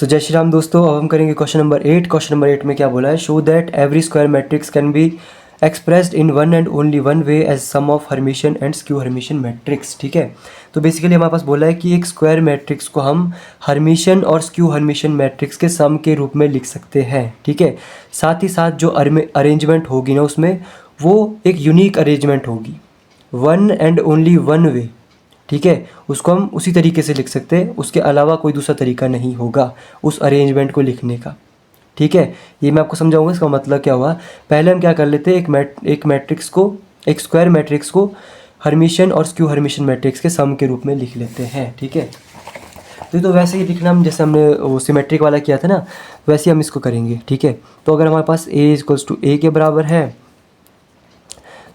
सो जय श्री राम दोस्तों, अब हम करेंगे क्वेश्चन नंबर 8। क्वेश्चन नंबर 8 में क्या बोला है, show that every square matrix can be expressed in one and only one way as sum of Hermitian and skew Hermitian matrix. ठीक है, तो बेसिकली हमारे पास बोला है कि एक स्क्वायर मैट्रिक्स को हम हर्मिशियन और स्क्यू हर्मिशियन मैट्रिक्स के सम के रूप में लिख सकते हैं। ठीक है, साथ ही साथ जो अरेंजमेंट होगी ना उसमें वो एक यूनिक अरेंजमेंट होगी, वन एंड ओनली वन वे। ठीक है, उसको हम उसी तरीके से लिख सकते हैं, उसके अलावा कोई दूसरा तरीका नहीं होगा उस अरेंजमेंट को लिखने का। ठीक है, ये मैं आपको समझाऊंगा इसका मतलब क्या हुआ। पहले हम क्या कर लेते हैं, एक मैट्रिक्स को, एक स्क्वायर मैट्रिक्स को हर्मिशियन और स्क्यू हर्मिशियन मैट्रिक्स के सम के रूप में लिख लेते हैं। ठीक है, तो वैसे ही लिखना हम जैसे हमने वो सिमेट्रिक वाला किया था ना, वैसे हम इसको करेंगे। ठीक है, तो अगर हमारे पास a इक्वल्स टू ए के बराबर है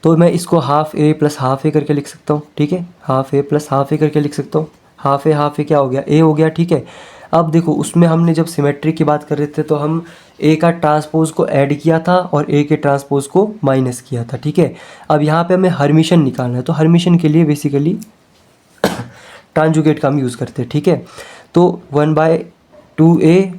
तो मैं इसको हाफ ए प्लस हाफ ए करके लिख सकता हूँ। ठीक है, हाफ ए प्लस हाफ ए करके लिख सकता हूँ। हाफ ए क्या हो गया, ए हो गया। ठीक है, अब देखो उसमें हमने जब सिमेट्री की बात कर रहे थे तो हम ए का ट्रांसपोज को ऐड किया था और ए के ट्रांसपोज को माइनस किया था। ठीक है, अब यहाँ पे हमें हर्मिशन निकालना है, तो हर्मिशन के लिए बेसिकली ट्रांजुगेट का हम यूज़ करते हैं। ठीक है, तो 1/2a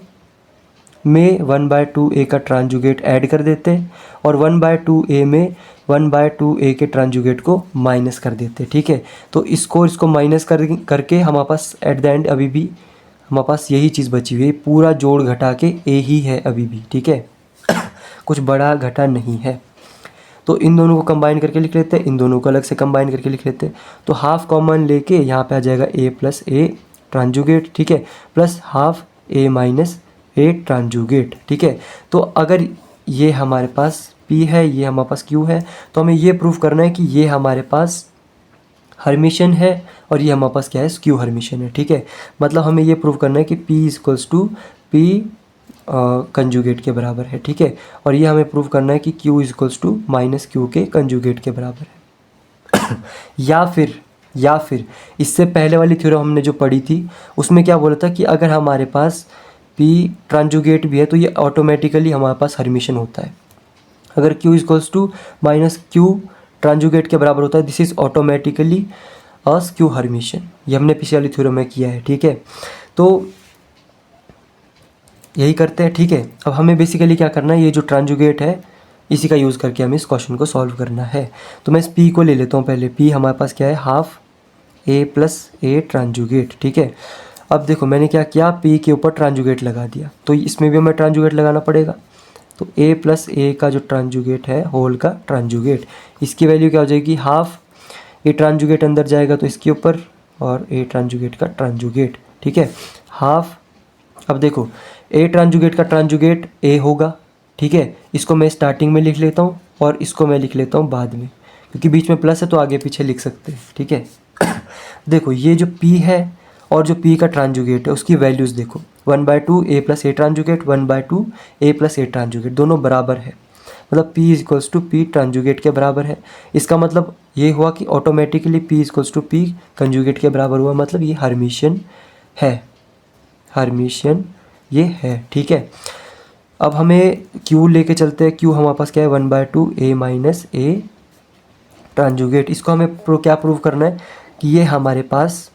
में 1/2a का ट्रांजुगेट ऐड कर देते हैं और 1/2a में 1/2a के ट्रांजुगेट को माइनस कर देते हैं। ठीक है, तो इसको माइनस करके हमारे पास एट द एंड अभी भी हमारे पास यही चीज़ बची हुई है, पूरा जोड़ घटा के a ही है अभी भी। ठीक है, कुछ बड़ा घटा नहीं है। तो इन दोनों को कंबाइन करके लिख लेते हैं, इन दोनों को अलग से कंबाइन करके लिख लेते हैं। तो हाफ कॉमन लेके यहाँ पे आ जाएगा a प्लस ए ट्रांजुगेट। ठीक है, plus half a minus a ट्रांजुगेट। ठीक है, तो अगर ये हमारे पास p है, ये हमारे पास q है, तो हमें ये प्रूव करना है कि ये हमारे पास हर्मिशन है और ये हमारे पास क्या है, स्क्यू हर्मिशन है। ठीक है, मतलब हमें ये प्रूव करना है कि p equals to p conjugate के बराबर है। ठीक है, और ये हमें प्रूव करना है कि q equals to minus q के कंजुगेट के बराबर है। या फिर इससे पहले वाली थ्योरम हमने जो पढ़ी थी उसमें क्या बोला था कि अगर हमारे पास p ट्रांजुगेट भी है तो ये ऑटोमेटिकली हमारे पास हर्मिशन होता है। अगर q equals to minus q tranjugate के बराबर होता है, this is automatically a skew Hermitian. ये हमने पिछले वाली थ्योरम में किया है। ठीक है, तो यही करते हैं। ठीक है, अब हमें बेसिकली क्या करना है, ये जो ट्रांजुगेट है इसी का यूज़ करके हमें इस क्वेश्चन को सॉल्व करना है। तो मैं इस p को ले लेता हूँ पहले। p हमारे पास क्या है, हाफ a प्लस ए ट्रांजुगेट। ठीक है, अब देखो मैंने क्या किया, p के ऊपर ट्रांजुगेट लगा दिया, तो इसमें भी हमें ट्रांजुगेट लगाना पड़ेगा। तो a प्लस ए का जो ट्रांजुगेट है, होल का ट्रांजुगेट, इसकी वैल्यू क्या हो जाएगी, हाफ a ट्रांजुगेट अंदर जाएगा तो इसके ऊपर और a ट्रांजुगेट का ट्रांजुगेट। ठीक है, हाफ, अब देखो a ट्रांजुगेट का ट्रांजुगेट a होगा। ठीक है, इसको मैं स्टार्टिंग में लिख लेता हूँ और इसको मैं लिख लेता हूँ बाद में, क्योंकि बीच में प्लस है तो आगे पीछे लिख सकते हैं। ठीक है, देखो ये जो p है और जो p का ट्रांजुगेट है उसकी वैल्यूज़ देखो, 1/2a प्लस ए ट्रांजुगेट, 1/2a प्लस ए ट्रांजुगेट, दोनों बराबर है, मतलब p equals to p tranjugate के बराबर है। इसका मतलब ये हुआ कि automatically p equals to p conjugate के बराबर हुआ, मतलब ये हर्मिशियन है, हर्मिशियन ये है। ठीक है, अब हमें q लेके चलते हैं। q हमारे पास क्या है, 1/2a माइनस ए ट्रांजुगेट। इसको हमें क्या प्रूव करना है कि ये हमारे पास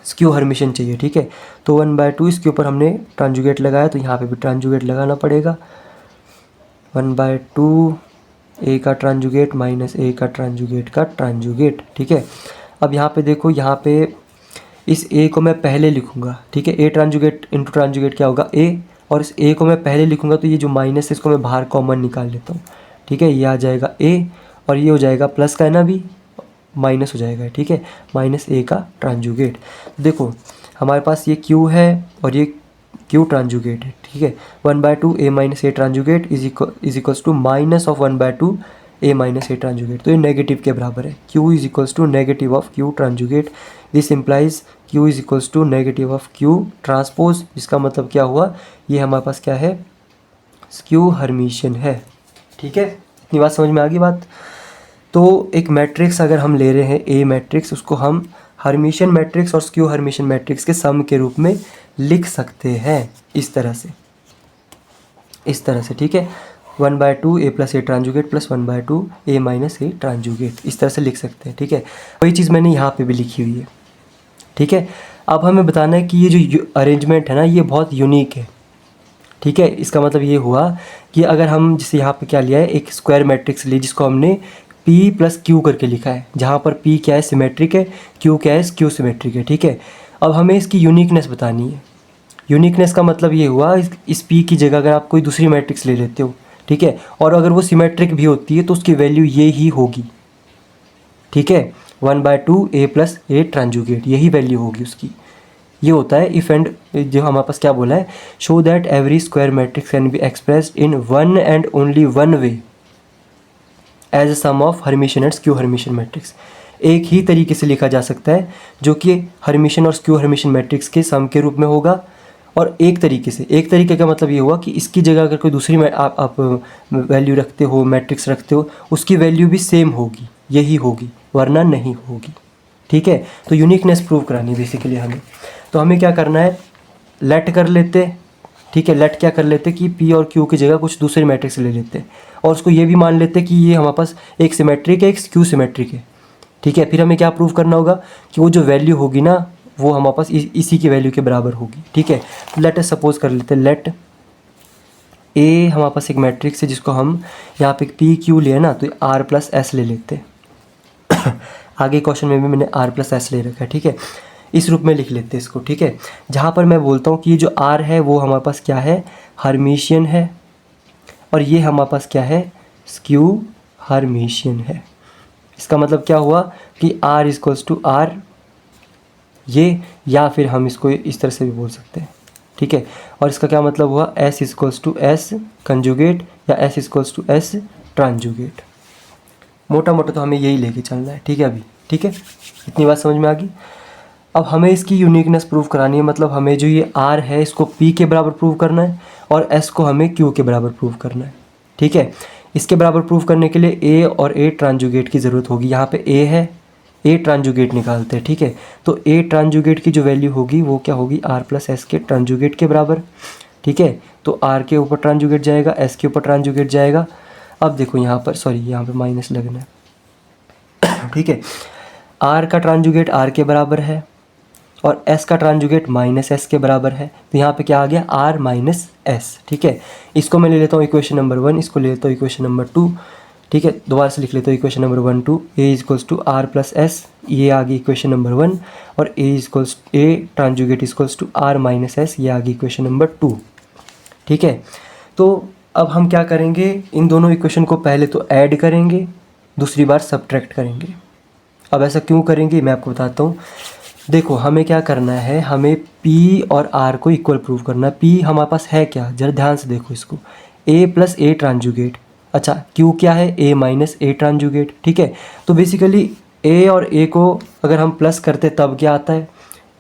स्क्यू हर्मिशन चाहिए। ठीक है, तो 1/2 इसके ऊपर हमने ट्रांजुगेट लगाया तो यहाँ पे भी ट्रांजुगेट लगाना पड़ेगा। 1/2 ए का ट्रांजुगेट माइनस ए का ट्रांजुगेट का ट्रांजुगेट। ठीक है, अब यहाँ पे देखो, यहाँ पे इस a को मैं पहले लिखूँगा। ठीक है, a ट्रांजुगेट इंटू ट्रांजुगेट क्या होगा, a, और इस a को मैं पहले लिखूँगा तो ये जो माइनस है इसको मैं बाहर कॉमन निकाल लेता हूँ। ठीक है, ये आ जाएगा a और ये हो जाएगा प्लस का है ना, भी माइनस हो जाएगा। ठीक है, माइनस a का ट्रांजुगेट। देखो हमारे पास ये q है और ये q ट्रांजुगेट है। ठीक है, 1/2a minus a tranjugate is equals to minus of 1/2a minus a tranjugate, तो ये नेगेटिव के बराबर है। q is equals to negative of q tranjugate, this implies q is equals to negative of q transpose, जिसका मतलब क्या हुआ, ये हमारे पास क्या है, स्क्यू हर्मिशियन है। ठीक है, इतनी बात समझ में आ गई बात। तो एक मैट्रिक्स अगर हम ले रहे हैं a मैट्रिक्स, उसको हम हर्मिशियन मैट्रिक्स और स्क्यू हर्मिशियन मैट्रिक्स के सम के रूप में लिख सकते हैं इस तरह से, इस तरह से। ठीक है, 1/2a plus A ट्रांजुगेट plus 1/2a minus a ट्रांजुगेट, इस तरह से लिख सकते हैं। ठीक है, वही चीज़ मैंने यहाँ पे भी लिखी हुई है। ठीक है, अब हमें बताना है कि ये जो अरेंजमेंट है ना ये बहुत यूनिक है, ठीक है। इसका मतलब ये हुआ कि अगर हम जैसे यहाँ पे क्या लिया है, एक स्क्वायर मैट्रिक्स ली जिसको हमने P प्लस क्यू करके लिखा है, जहाँ पर P क्या है सिमेट्रिक है, Q क्या है स्क्यू सिमेट्रिक है, ठीक है। अब हमें इसकी यूनिकनेस बतानी है। यूनिकनेस का मतलब ये हुआ इस P की जगह अगर आप कोई दूसरी मैट्रिक्स ले लेते हो, ठीक है, और अगर वो सिमेट्रिक भी होती है तो उसकी वैल्यू ये ही होगी, ठीक है। 1/2 A प्लस ए ट्रांजुगेट, यही वैल्यू होगी उसकी। ये होता है इफ एंड, जो हमारे पास क्या बोला है, show that every square matrix can be expressed in one and only one way as a sum of Hermitian and skew Hermitian matrix. एक ही तरीके से लिखा जा सकता है जो कि हर्मिशियन और स्क्यू हर्मिशियन मैट्रिक्स के सम के रूप में होगा। और एक तरीके से, एक तरीके का मतलब ये हुआ कि इसकी जगह अगर कोई दूसरी आप वैल्यू रखते हो, मैट्रिक्स रखते हो, उसकी वैल्यू भी सेम होगी, यही होगी, वरना नहीं होगी, ठीक है। तो यूनिकनेस प्रूव करानी बेसिकली हमें। तो हमें क्या करना है, लेट कर लेते, ठीक है। लेट क्या कर लेते कि P और Q की जगह कुछ दूसरे मैट्रिक्स ले लेते और उसको ये भी मान लेते कि ये हमारे पास एक सिमेट्रिक है, एक स्क्यू सिमेट्रिक है, ठीक है। फिर हमें क्या प्रूव करना होगा कि वो जो वैल्यू होगी ना वो हमारे पास इसी की वैल्यू के बराबर होगी, ठीक है। लेट अस सपोज कर लेते, लेट A हमारे पास एक मैट्रिक्स है जिसको हम यहाँ पे P Q लिए ना तो R प्लस एस ले लेते आगे क्वेश्चन में भी मैंने R प्लस एस ले रखा है, ठीक है। इस रूप में लिख लेते हैं इसको, ठीक है। जहाँ पर मैं बोलता हूँ कि ये जो R है वो हमारे पास क्या है, हर्मिशियन है, और ये हमारे पास क्या है, स्क्यू हर्मिशियन है। इसका मतलब क्या हुआ कि R इक्वल्स टू R ये, या फिर हम इसको इस तरह से भी बोल सकते हैं, ठीक है। और इसका क्या मतलब हुआ, S equals to S conjugate या S equals to S tranjugate. मोटा मोटा तो हमें यही लेके चलना है, ठीक है अभी, ठीक है। इतनी बात समझ में आ गई। अब हमें इसकी यूनिकनेस प्रूव करानी है, मतलब हमें जो ये R है इसको P के बराबर प्रूव करना है और S को हमें Q के बराबर प्रूव करना है, ठीक है। इसके बराबर प्रूव करने के लिए A और A ट्रांजुगेट की ज़रूरत होगी। यहाँ पे A है, A ट्रांजुगेट निकालते हैं, ठीक है। तो A ट्रांजुगेट की जो वैल्यू होगी वो क्या होगी, R प्लस एस के ट्रांजुगेट के बराबर, ठीक है। तो R के ऊपर ट्रांजुगेट जाएगा, S के ऊपर ट्रांजुगेट जाएगा। अब देखो यहाँ पर, सॉरी यहाँ पर माइनस लगना है ठीक है। R का ट्रांजुगेट R के बराबर है और S का ट्रांजुगेट माइनस एस के बराबर है। तो यहाँ पे क्या आ गया, R माइनस एस, ठीक है। इसको मैं ले लेता हूँ इक्वेशन नंबर 1, इसको ले लेता हूँ इक्वेशन नंबर 2, ठीक है। दोबारा से लिख लेता हूँ equation number 1 2, A equals to R plus S, ये आ गई इक्वेशन नंबर 1, और A tranjugate equals to R minus S, ये आ गई इक्वेशन नंबर 2, ठीक है। तो अब हम क्या करेंगे, इन दोनों इक्वेशन को पहले तो ऐड करेंगे, दूसरी बार सब्ट्रैक्ट करेंगे। अब ऐसा क्यों करेंगे मैं आपको बताता हूँ। देखो हमें क्या करना है, हमें P और R को इक्वल प्रूव करना है। P हमारे पास है क्या, जरा ध्यान से देखो इसको, A प्लस ए ट्रांजुगेट, अच्छा Q क्या है, A माइनस ए ट्रांजुगेट, ठीक है। तो बेसिकली A और A को अगर हम प्लस करते तब क्या आता है,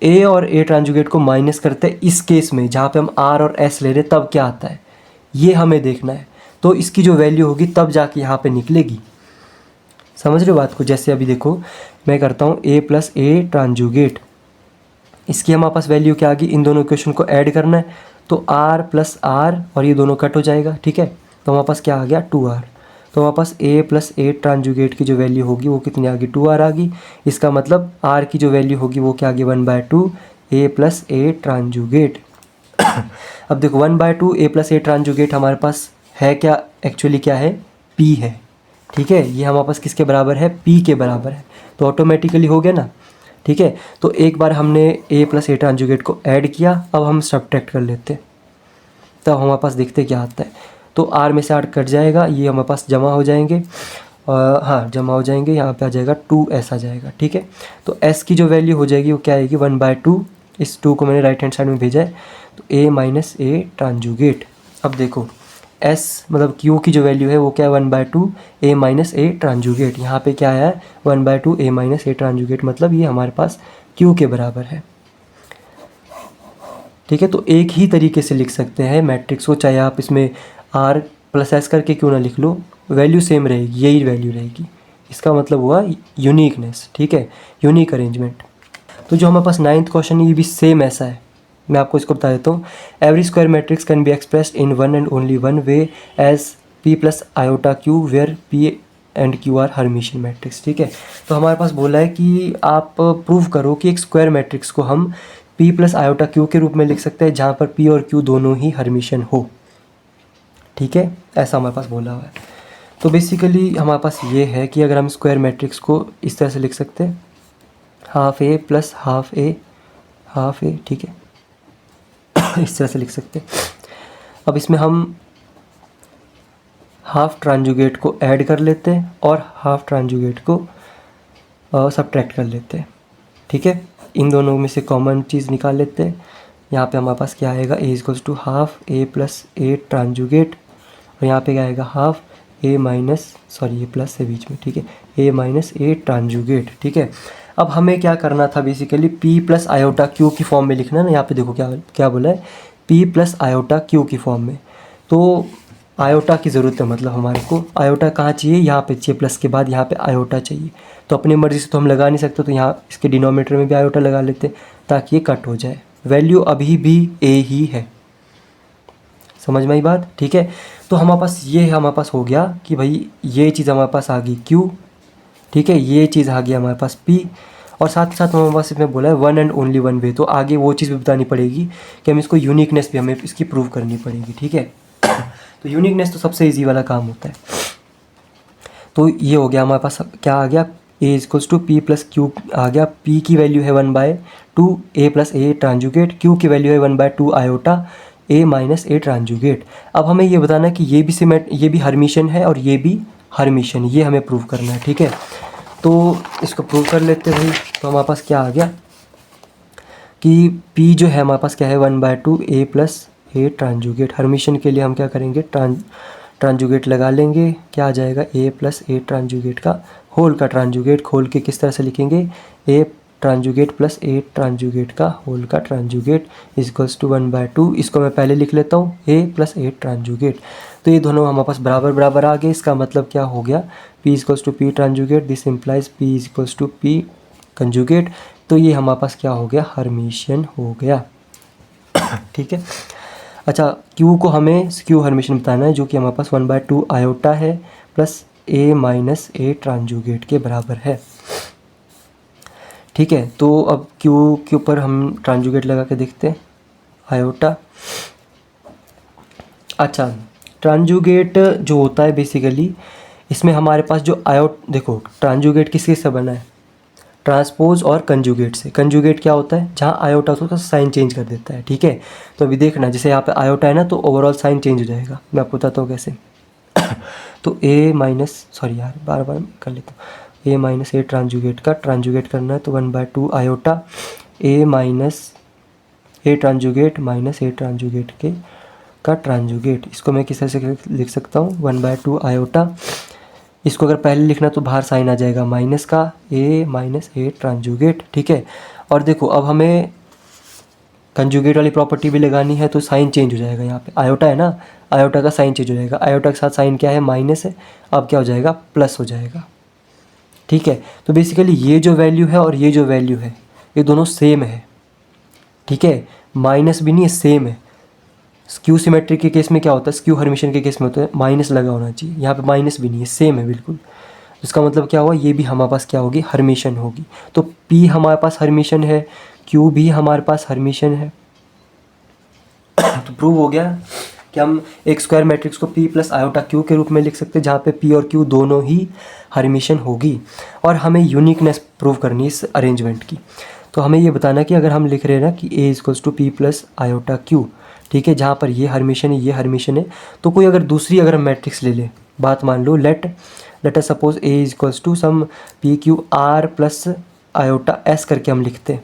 A और A ट्रांजुगेट को माइनस करते इस केस में जहाँ पे हम R और S ले रहे तब क्या आता है, ये हमें देखना है। तो इसकी जो वैल्यू होगी तब जाके यहाँ पे निकलेगी, समझ रहे हो बात को। जैसे अभी देखो मैं करता हूँ A प्लस ए ट्रांजुगेट, इसकी हमारे पास वैल्यू क्या आ गई, इन दोनों इक्वेशन को ऐड करना है तो R प्लस R और ये दोनों कट हो जाएगा, ठीक है। तो हमारे पास क्या आ गया 2R। तो हमारे पास A प्लस ए ट्रांजुगेट की जो वैल्यू होगी वो कितनी आ गई, 2R आ गई। इसका मतलब R की जो वैल्यू होगी वो क्या आ गई, 1/2 A प्लस ए ट्रांजुगेट अब देखो 1/2 A प्लस ए ट्रांजुगेट हमारे पास है क्या, एक्चुअली क्या है, P है, ठीक है। ये हमारे पास किसके बराबर है, P के बराबर है, तो ऑटोमेटिकली हो गया ना, ठीक है। तो एक बार हमने A प्लस ए ट्रांजुगेट को ऐड किया, अब हम सब्ट्रैक्ट कर लेते, तब हमारे पास देखते क्या आता है। तो R में से 8 कट जाएगा, ये हमारे पास जमा हो जाएंगे, हाँ जमा हो जाएंगे, यहाँ पे आ जाएगा 2S आ जाएगा, ठीक है। तो S की जो वैल्यू हो जाएगी वो क्या आएगी, 1/2, इस 2 को मैंने राइट हैंड साइड में भेजा है, तो A माइनस ए ट्रांजुगेट। अब देखो S मतलब Q की जो वैल्यू है वो क्या है, 1/2 A माइनस ए ट्रांजुगेट। यहाँ पे क्या आया है, 1/2 A माइनस ए ट्रांजुगेट, मतलब ये हमारे पास Q के बराबर है, ठीक है। तो एक ही तरीके से लिख सकते हैं मैट्रिक्स को, चाहे आप इसमें R प्लस एस करके क्यों ना लिख लो, वैल्यू सेम रहेगी, यही वैल्यू रहेगी। इसका मतलब हुआ यूनिकनेस, ठीक है, यूनिक अरेंजमेंट। तो जो हमारे पास 9th क्वेश्चन है ये भी सेम ऐसा है, मैं आपको इसको बता देता हूँ। Every square matrix can be expressed in one and only one way as P plus iota Q where P and Q are Hermitian matrix, ठीक है। तो हमारे पास बोला है कि आप प्रूव करो कि एक स्क्वायर मैट्रिक्स को हम पी प्लस आयोटा क्यू के रूप में लिख सकते हैं जहाँ पर पी और क्यू दोनों ही हर्मिशन हो, ठीक है, ऐसा हमारे पास बोला हुआ है। तो बेसिकली हमारे पास ये है कि अगर हम स्क्वायर मैट्रिक्स को इस तरह से लिख सकते हैं, हाफ ए प्लस हाफ ए, ठीक है, इस तरह से लिख सकते हैं। अब इसमें हम हाफ ट्रांजुगेट को ऐड कर लेते हैं और हाफ ट्रांजुगेट को सब्ट्रैक्ट कर लेते हैं, ठीक है। इन दोनों में से कॉमन चीज़ निकाल लेते हैं। यहाँ पे हमारे पास क्या आएगा, A equals to half A plus A transjugate, और यहाँ पे क्या आएगा, हाफ ए माइनस, सॉरी ये प्लस है बीच में, ठीक है, ए माइनस ए ट्रांजुगेट, ठीक है। अब हमें क्या करना था, basically P plus iota Q की फॉर्म में लिखना है ना। यहाँ पे देखो क्या क्या बोला है, पी प्लस आयोटा क्यू की फॉर्म में। तो आयोटा की ज़रूरत है, मतलब हमारे को आयोटा कहाँ चाहिए, यहाँ पे चाहिए, प्लस के बाद यहाँ पे आयोटा चाहिए। तो अपनी मर्ज़ी से तो हम लगा नहीं सकते, तो यहाँ इसके डिनोमिनेटर में भी आयोटा लगा लेते ताकि ये कट हो जाए। वैल्यू अभी भी ए ही है, समझ में आई बात, ठीक है। तो हमारे पास ये है, हमारे पास हो गया कि भाई ये चीज़ हमारे पास आ गई क्यू, ठीक है, ये चीज़ आ गई हमारे पास पी, और साथ ही साथ हमारे पास इसमें बोला है वन एंड ओनली वन वे। तो आगे वो चीज़ भी बतानी पड़ेगी कि हम इसको यूनिकनेस भी हमें इसकी प्रूव करनी पड़ेगी, ठीक है। तो यूनिकनेस तो सबसे ईजी वाला काम होता है। तो ये हो गया हमारे पास, क्या आ गया, A equals to P plus Q आ गया। पी की वैल्यू है 1/2 A plus A transjugate, Q की वैल्यू है 1/2 आयोटा ए माइनस ए ट्रांजुगेट। अब हमें ये बताना है कि ये भी हर्मिशन है और ये भी हर्मिशन, ये हमें प्रूव करना है, ठीक है। तो इसको प्रूव कर लेते हैं भाई। तो हमारे पास क्या आ गया कि P जो है हमारे पास क्या है, 1/2 ए प्लस ए ट्रांजुगेट। हर्मिशन के लिए हम क्या करेंगे, ट्रांजुगेट लगा लेंगे, क्या आ जाएगा, ए प्लस ए ट्रांजुगेट का होल का ट्रांजुगेट। खोल के किस तरह से लिखेंगे, ए ट्रांजुगेट प्लस ए ट्रांजुगेट का होल का ट्रांजुगेट इक्वल्स टू 1/2। इसको मैं पहले लिख लेता हूँ, ए प्लस ए ट्रांजुगेट। तो ये दोनों हमारे पास बराबर बराबर आ गए। इसका मतलब क्या हो गया, P equals to P tranjugate, this implies P equals to P conjugate. तो ये हमारे पास क्या हो गया, हर्मिशन हो गया, ठीक है। अच्छा, Q को हमें क्यू हर्मिशन बताना है, जो कि हमारे पास 1/2 आयोटा है प्लस ए माइनस ए ट्रांजुगेट के बराबर है, ठीक है। तो अब Q के ऊपर हम ट्रांजुगेट लगा के देखते हैं, आयोटा। अच्छा, ट्रांजुगेट जो होता है बेसिकली, इसमें हमारे पास जो देखो ट्रांजुगेट किसके से बना है, ट्रांसपोज और कंजुगेट से। कंजुगेट क्या होता है, जहाँ आयोटा होता है उसका साइन चेंज कर देता है, ठीक है। तो अभी देखना, जैसे यहाँ पे आयोटा है ना, तो ओवरऑल साइन चेंज हो जाएगा। मैं आपको बताता हूँ कैसे। तो ए माइनस, सॉरी यार बार बार कर लेता हूँ, ए माइनस ए ट्रांजुगेट का ट्रांजुगेट करना है, तो 1/2 iota A minus a ट्रांजुगेट minus a ट्रांजुगेट का ट्रांजुगेट। इसको मैं किस तरह से लिख सकता हूँ, 1/2 आयोटा, इसको अगर पहले लिखना तो बाहर साइन आ जाएगा माइनस का, ए माइनस ए ट्रांजुगेट, ठीक है। और देखो अब हमें कंजुगेट वाली प्रॉपर्टी भी लगानी है, तो साइन चेंज हो जाएगा। यहाँ पे आयोटा है ना, आयोटा का साइन चेंज हो जाएगा। आयोटा के साथ साइन क्या है, माइनस है, अब क्या हो जाएगा, प्लस हो जाएगा, ठीक है। तो बेसिकली ये जो वैल्यू है और ये जो वैल्यू है, ये दोनों सेम है, ठीक है, माइनस भी नहीं है, सेम है। स्क्यू सिमेट्रिक के केस में क्या होता है, स्क्यू हर्मिशन के केस में होता है माइनस लगा होना चाहिए, यहाँ पे माइनस भी नहीं है, सेम है बिल्कुल। इसका मतलब क्या हुआ, ये भी हमारे पास क्या होगी, हर्मिशन होगी। तो P हमारे पास हर्मिशन है, Q भी हमारे पास हर्मिशन है। तो प्रूव हो गया कि हम एक स्क्वायर मैट्रिक्स को P प्लस आयोटा Q के रूप में लिख सकते हैं, जहाँ पे P और Q दोनों ही हर्मिशन होगी। और हमें यूनिकनेस प्रूव करनी है इस अरेंजमेंट की। तो हमें ये बताना है कि अगर हम लिख रहे हैं ना कि A equals to P plus iota Q, ठीक है, जहाँ पर ये हर्मिशन है, ये हर्मिशन है, तो कोई अगर दूसरी अगर हम मैट्रिक्स ले लें, बात मान लो, let us suppose A equals to some P Q R plus iota S करके हम लिखते हैं,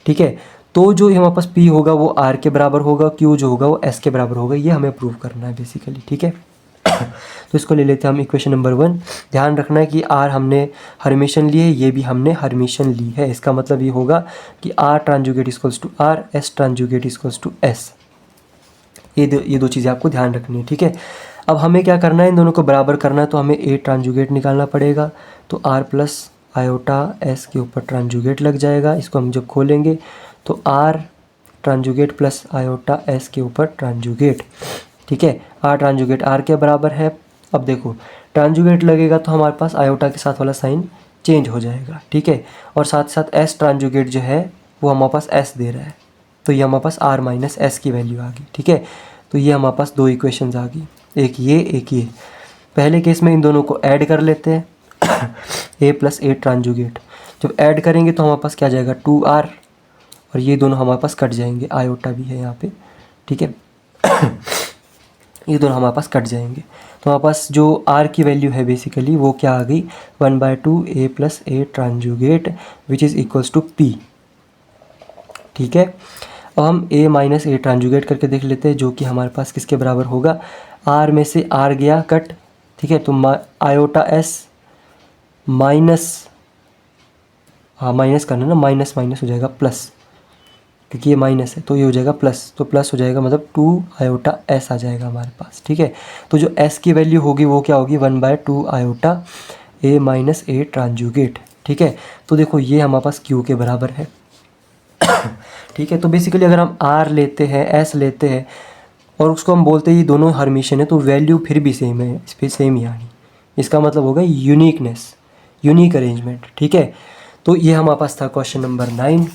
ठीक है। तो जो हमारे पास P होगा वो R के बराबर होगा, Q जो होगा वो S के बराबर होगा। ये हमें प्रूव करना है बेसिकली, ठीक है। तो इसको ले लेते हैं हम इक्वेशन नंबर 1। ध्यान रखना है कि R हमने हर्मिशन ली है, ये भी हमने हर्मिशन ली है। इसका मतलब ये होगा कि R transjugate equals to R, S transjugate equals to S। ये दो चीज़ें आपको ध्यान रखनी है, ठीक है। अब हमें क्या करना है, इन दोनों को बराबर करना है, तो हमें A ट्रांजुगेट निकालना पड़ेगा। तो R प्लस आयोटा S के ऊपर ट्रांजुगेट लग जाएगा। इसको हम जब खोलेंगे तो R ट्रांजुगेट प्लस आयोटा S के ऊपर ट्रांजुगेट, ठीक है। R ट्रांजुगेट R के बराबर है। अब देखो ट्रांजुगेट लगेगा तो हमारे पास आयोटा के साथ वाला साइन चेंज हो जाएगा, ठीक है। और साथ साथ S ट्रांजुगेट जो है वो हमारे पास S दे रहा है, तो ये हमारे पास आर माइनस एस की वैल्यू आ गई, ठीक है। तो ये हमारे पास दो इक्वेशंस आ गई, एक ये। पहले केस में इन दोनों को ऐड कर लेते हैं ए प्लस ए ट्रांजुगेट। जब ऐड करेंगे तो हमारे पास क्या जाएगा 2r, और ये दोनों हमारे पास कट जाएंगे, आयोटा भी है यहाँ पे, ठीक है ये दोनों हमारे पास कट जाएंगे। तो हमारे पास जो r की वैल्यू है बेसिकली वो क्या आ गई 1/2 a plus A transjugate which is equals to p, ठीक है। अब हम a माइनस ए ट्रांजुगेट करके देख लेते हैं, जो कि हमारे पास किसके बराबर होगा, r में से r गया कट, ठीक है। तो आयोटा s माइनस, हाँ माइनस करना ना, माइनस माइनस हो जाएगा प्लस, क्योंकि ये माइनस है तो ये हो जाएगा प्लस, तो प्लस हो जाएगा मतलब 2 आयोटा एस आ जाएगा हमारे पास, ठीक है। तो जो एस की वैल्यू होगी वो क्या होगी 1/2 आयोटा ए माइनस ए ट्रांजुगेट, ठीक है। तो देखो ये हमारे पास क्यू के बराबर है ठीक है। तो बेसिकली अगर हम आर लेते हैं, एस लेते हैं और उसको हम बोलते हैं ये दोनों हर्मिशन है, तो वैल्यू फिर भी सेम है, इस पर सेम ही आनी, इसका मतलब होगा यूनिकनेस, यूनिक अरेंजमेंट, ठीक है। तो ये हमारे पास था क्वेश्चन नंबर 9।